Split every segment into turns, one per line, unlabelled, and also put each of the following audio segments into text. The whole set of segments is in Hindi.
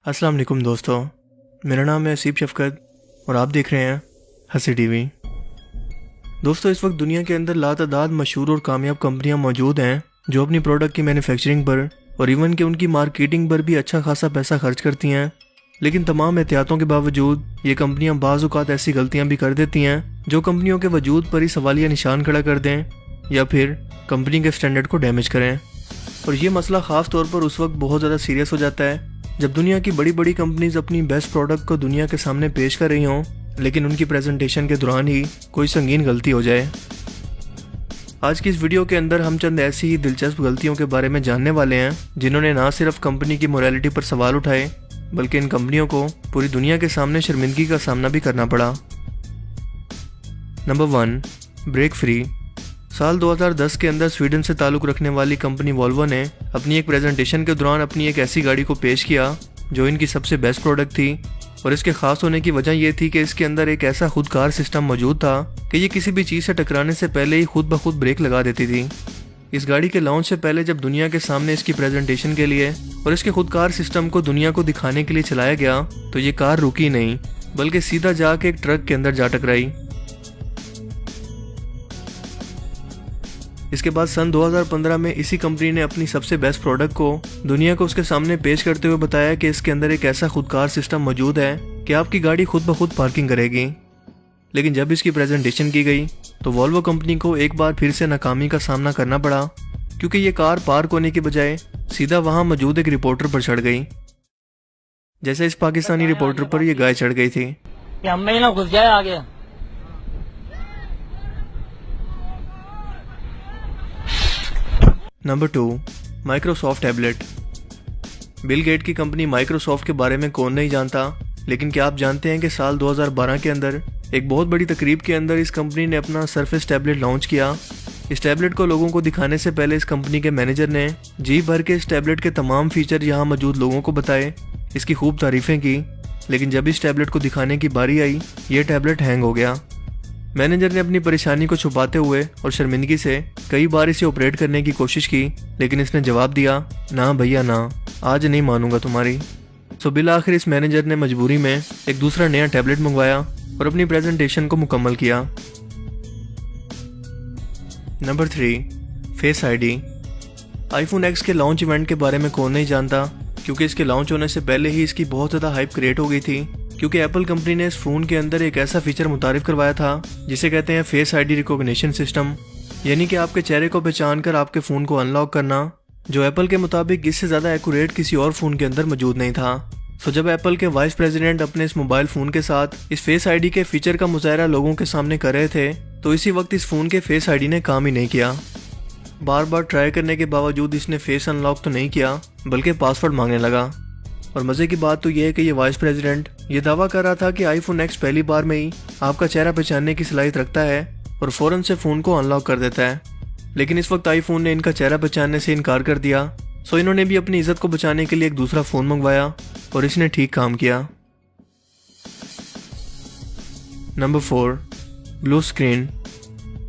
अस्सलाम वालेकुम दोस्तों, मेरा नाम है असीब शफकत और आप देख रहे हैं हंसी टीवी। दोस्तों, इस वक्त दुनिया के अंदर लातादाद मशहूर और कामयाब कंपनियां मौजूद हैं जो अपनी प्रोडक्ट की मैन्युफैक्चरिंग पर और इवन कि उनकी मार्केटिंग पर भी अच्छा खासा पैसा खर्च करती हैं। लेकिन तमाम एहतियातों के बावजूद ये कंपनियां बाज़ औक़ात ऐसी गलतियां भी कर देती हैं जो कंपनियों के वजूद पर ही सवालिया निशान खड़ा कर दें या फिर कंपनी के स्टैंडर्ड को डैमेज करें। और ये मसला ख़ास तौर पर उस वक्त बहुत ज़्यादा सीरियस हो जाता है जब दुनिया की बड़ी बड़ी कंपनीज अपनी बेस्ट प्रोडक्ट को दुनिया के सामने पेश कर रही हों, लेकिन उनकी प्रेजेंटेशन के दौरान ही कोई संगीन गलती हो जाए। आज की इस वीडियो के अंदर हम चंद ऐसी ही दिलचस्प गलतियों के बारे में जानने वाले हैं जिन्होंने ना सिर्फ कंपनी की मोरालिटी पर सवाल उठाए बल्कि इन कंपनियों को पूरी दुनिया के सामने शर्मिंदगी का सामना भी करना पड़ा। Number 1, break free. साल 2010 के अंदर स्वीडन से ताल्लुक़ रखने वाली कंपनी वॉल्वो ने अपनी एक प्रेजेंटेशन के दौरान अपनी एक ऐसी गाड़ी को पेश किया जो इनकी सबसे बेस्ट प्रोडक्ट थी। और इसके खास होने की वजह यह थी कि इसके अंदर एक ऐसा खुदकार सिस्टम मौजूद था कि ये किसी भी चीज़ से टकराने से पहले ही खुद ब खुद ब्रेक लगा देती थी। इस गाड़ी के लॉन्च से पहले जब दुनिया के सामने इसकी प्रेजेंटेशन के लिए और इसके खुदकार सिस्टम को दुनिया को दिखाने के लिए चलाया गया तो ये कार रुकी नहीं बल्कि सीधा जाके एक ट्रक के अंदर जा टकराई। इसके बाद सन 2015 में इसी कंपनी ने अपनी सबसे बेस्ट प्रोडक्ट को दुनिया को उसके सामने पेश करते हुए बताया कि इसके अंदर एक ऐसा खुदकार सिस्टम मौजूद है कि आपकी गाड़ी खुद ब खुद पार्किंग करेगी। लेकिन जब इसकी प्रेजेंटेशन की गई तो वॉल्वो कंपनी को एक बार फिर से नाकामी का सामना करना पड़ा क्योंकि ये कार पार्क होने की बजाय सीधा वहां मौजूद एक रिपोर्टर पर चढ़ गई। जैसे इस पाकिस्तानी रिपोर्टर पर यह गाय चढ़ गई थी।
घुस जाए आगे।
Number 2, Microsoft tablet. Bill Gate की कंपनी माइक्रोसॉफ्ट के बारे में कौन नहीं जानता, लेकिन क्या आप जानते हैं कि साल 2012 के अंदर एक बहुत बड़ी तकरीब के अंदर इस कंपनी ने अपना सरफेस टैबलेट लॉन्च किया। इस टैबलेट को लोगों को दिखाने से पहले इस कंपनी के मैनेजर ने जी भर के इस टैबलेट के तमाम फीचर यहाँ मौजूद लोगों को बताए, इसकी खूब तारीफें की। लेकिन जब इस टैबलेट को दिखाने की बारी आई, ये टैबलेट हैंग हो गया। मैनेजर ने अपनी परेशानी को छुपाते हुए और शर्मिंदगी से कई बार इसे ऑपरेट करने की कोशिश की, लेकिन इसने जवाब दिया, ना भैया ना, आज नहीं मानूंगा तुम्हारी। सो बिल आखिर इस मैनेजर ने मजबूरी में एक दूसरा नया टैबलेट मंगवाया और अपनी प्रेजेंटेशन को मुकम्मल किया। Number 3, face ID. IPhone x के लॉन्च इवेंट के बारे में कौन नहीं जानता, क्योंकि इसके लॉन्च होने से पहले ही इसकी बहुत ज़्यादा हाइप क्रिएट हो गई थी, क्योंकि एप्पल कंपनी ने इस फ़ोन के अंदर एक ऐसा फीचर मुतारिफ करवाया था जिसे कहते हैं फेस आईडी रिकॉग्निशन सिस्टम, यानी कि आपके चेहरे को पहचान कर आपके फ़ोन को अनलॉक करना, जो एप्पल के मुताबिक इससे ज़्यादा एक्यूरेट किसी और फ़ोन के अंदर मौजूद नहीं था। सो जब एप्पल के वाइस प्रेसिडेंट अपने इस मोबाइल फ़ोन के साथ इस फेस आईडी के फीचर का मुजाहरा लोगों के सामने कर रहे थे तो इसी वक्त इस फ़ोन के फेस आईडी ने काम ही नहीं किया। बार बार ट्राई करने के बावजूद इसने फेस अनलॉक तो नहीं किया बल्कि पासवर्ड मांगने लगा। और मज़े की बात तो यह है कि ये वाइस प्रेसिडेंट ये दावा कर रहा था कि आईफोन एक्स पहली बार में ही आपका चेहरा पहचानने की सलाहियत रखता है और फ़ौरन से फ़ोन को अनलॉक कर देता है। लेकिन इस वक्त आईफोन ने इनका चेहरा पहचानने से इनकार कर दिया। सो इन्होंने भी अपनी इज्जत को बचाने के लिए एक दूसरा फ़ोन मंगवाया और इसने ठीक काम किया। Number 4, blue screen.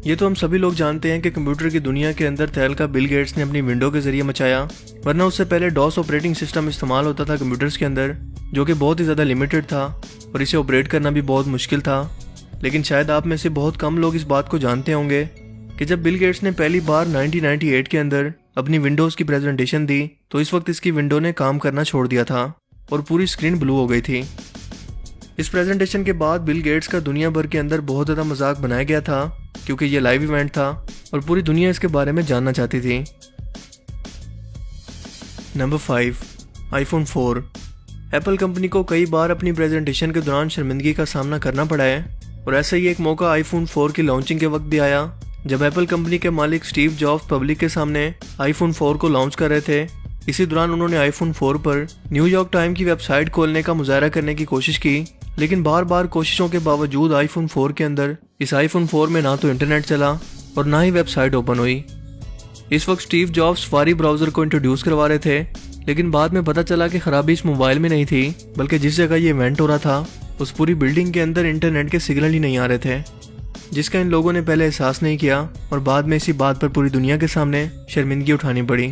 ये तो हम सभी लोग जानते हैं कि कंप्यूटर की दुनिया के अंदर तहलका बिल गेट्स ने अपनी विंडो के जरिए मचाया, वरना उससे पहले डॉस ऑपरेटिंग सिस्टम इस्तेमाल होता था कंप्यूटर्स के अंदर, जो कि बहुत ही ज़्यादा लिमिटेड था और इसे ऑपरेट करना भी बहुत मुश्किल था। लेकिन शायद आप में से बहुत कम लोग इस बात को जानते होंगे कि जब बिल गेट्स ने पहली बार 1998 के अंदर अपनी विंडोज़ की प्रेजेंटेशन दी तो इस वक्त इसकी विंडो ने काम करना छोड़ दिया था और पूरी स्क्रीन ब्लू हो गई थी। इस प्रेजेंटेशन के बाद बिल गेट्स का दुनिया भर के अंदर बहुत ज़्यादा मजाक बनाया गया था क्योंकि ये लाइव इवेंट था और पूरी दुनिया इसके बारे में जानना चाहती थी। Number 5, iPhone 4। एप्पल कंपनी को कई बार अपनी प्रेजेंटेशन के दौरान शर्मिंदगी का सामना करना पड़ा है और ऐसा ही एक मौका आईफोन 4 की लॉन्चिंग के वक्त भी आया जब एप्पल कंपनी के मालिक स्टीव जॉब्स पब्लिक के सामने आईफोन 4 को लॉन्च कर रहे थे। इसी दौरान उन्होंने आईफोन 4 पर न्यूयॉर्क टाइम की वेबसाइट खोलने का मुजाहरा करने की कोशिश की, लेकिन बार बार कोशिशों के बावजूद आईफोन 4 के अंदर इस आईफोन 4 में ना तो इंटरनेट चला और ना ही वेबसाइट ओपन हुई। इस वक्त स्टीव जॉब्स सफारी ब्राउज़र को इंट्रोड्यूस करवा रहे थे, लेकिन बाद में पता चला कि खराबी इस मोबाइल में नहीं थी बल्कि जिस जगह ये इवेंट हो रहा था उस पूरी बिल्डिंग के अंदर इंटरनेट के सिग्नल ही नहीं आ रहे थे, जिसका इन लोगों ने पहले एहसास नहीं किया और बाद में इसी बात पर पूरी दुनिया के सामने शर्मिंदगी उठानी पड़ी।